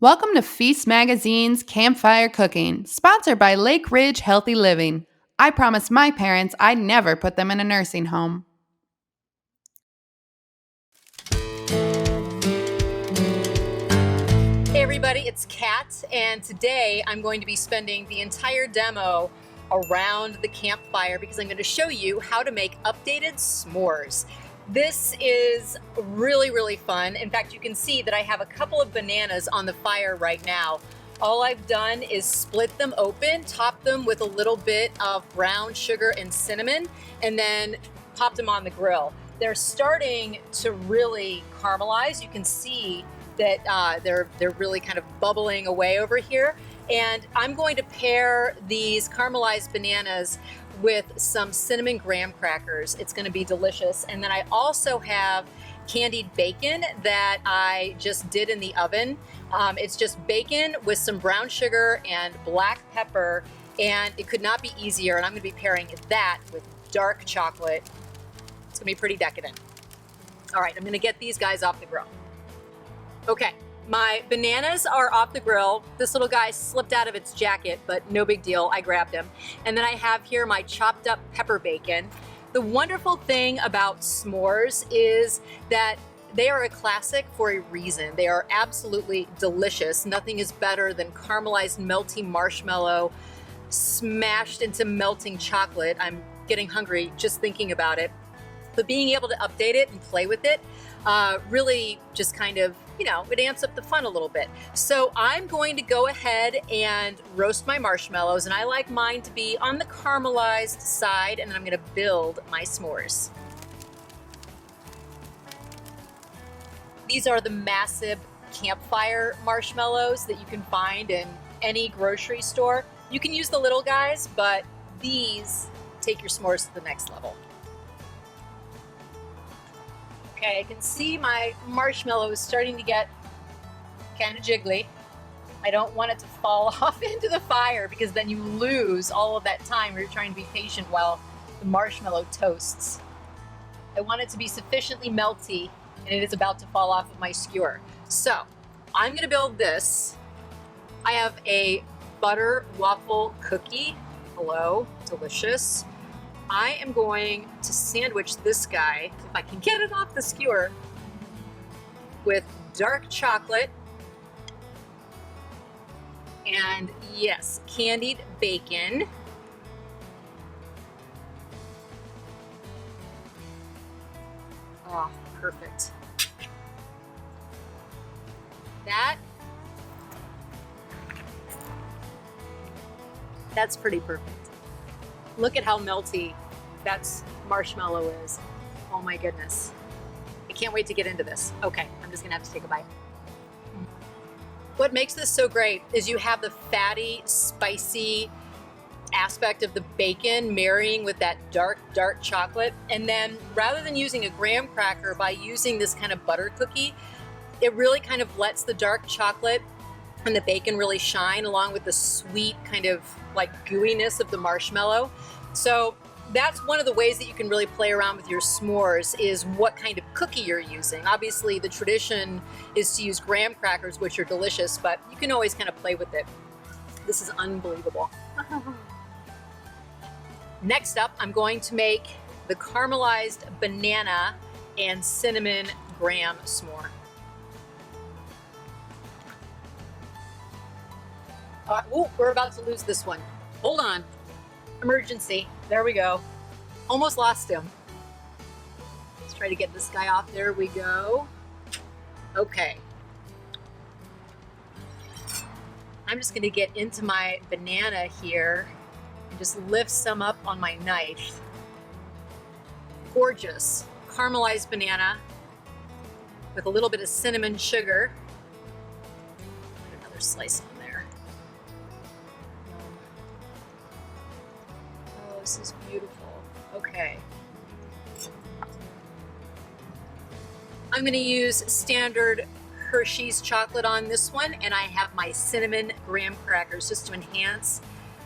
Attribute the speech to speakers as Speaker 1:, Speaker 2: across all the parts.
Speaker 1: Welcome to Feast Magazine's Campfire Cooking, sponsored by Lake Ridge Healthy Living. I promised my parents I'd never put them in a nursing home.
Speaker 2: Hey everybody, it's Kat, and today I'm going to be spending the entire demo around the campfire because I'm going to show you how to make updated s'mores. This is really fun. In fact, you can see that I have a couple of bananas on the fire right now. All I've done is split them open, top them with a little bit of brown sugar and cinnamon, and then popped them on the grill. They're starting to really caramelize. You can see that they're really kind of bubbling away over here. And I'm going to pair these caramelized bananas with some cinnamon graham crackers. It's going to be delicious. And then I also have candied bacon that I just did in the oven. It's just bacon with some brown sugar and black pepper, and it could not be easier. And I'm going to be pairing that with dark chocolate. It's going to be pretty decadent. All right, I'm going to get these guys off the grill. Okay, my bananas are off the grill. This little guy slipped out of its jacket, but no big deal, I grabbed him. And then I have here my chopped up pepper bacon. The wonderful thing about s'mores is that they are a classic for a reason. They are absolutely delicious. Nothing is better than caramelized melty marshmallow smashed into melting chocolate. I'm getting hungry just thinking about it. But being able to update it and play with it really just kind of, it amps up the fun a little bit. So I'm going to go ahead and roast my marshmallows, and I like mine to be on the caramelized side, and then I'm going to build my s'mores. These are the massive campfire marshmallows that you can find in any grocery store. You can use the little guys, but these take your s'mores to the next level. Okay, I can see my marshmallow is starting to get kind of jiggly. I don't want it to fall off into the fire because then you lose all of that time where you're trying to be patient while the marshmallow toasts. I want it to be sufficiently melty, and it is about to fall off of my skewer. So I'm gonna build this. I have a butter waffle cookie. Hello, delicious. I am going to sandwich this guy, if I can get it off the skewer, with dark chocolate and, yes, candied bacon. Oh, perfect. That's pretty perfect. Look at how melty that marshmallow is. Oh my goodness. I can't wait to get into this. Okay, I'm just gonna have to take a bite. What makes this so great is you have the fatty, spicy aspect of the bacon marrying with that dark chocolate. And then rather than using a graham cracker, by using this kind of butter cookie, it really kind of lets the dark chocolate and the bacon really shine along with the sweet kind of like gooiness of the marshmallow. So that's one of the ways that you can really play around with your s'mores, is what kind of cookie you're using. Obviously the tradition is to use graham crackers, which are delicious, but you can always kind of play with it. This is unbelievable. Next up, I'm going to make the caramelized banana and cinnamon graham s'more. We're about to lose this one. Hold on. Emergency. There we go. Almost lost him. Let's try to get this guy off. There we go. Okay. I'm just going to get into my banana here and just lift some up on my knife. Gorgeous caramelized banana with a little bit of cinnamon sugar. Put another slice on there. Oh, this is beautiful. Okay. I'm going to use standard Hershey's chocolate on this one, and I have my cinnamon graham crackers just to enhance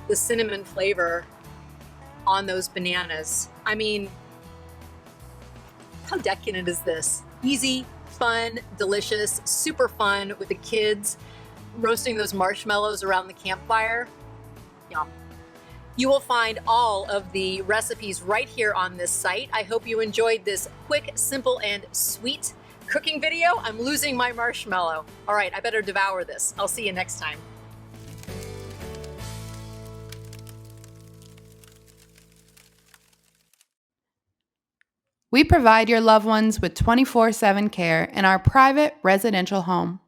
Speaker 2: the cinnamon flavor on those bananas. I mean, how decadent is this? Easy, fun, delicious, super fun with the kids. roasting those marshmallows around the campfire. Yum. You will find all of the recipes right here on this site. I hope you enjoyed this quick, simple, and sweet cooking video. I'm losing my marshmallow. All right, I better devour this. I'll see you next time.
Speaker 1: We provide your loved ones with 24/7 care in our private residential home.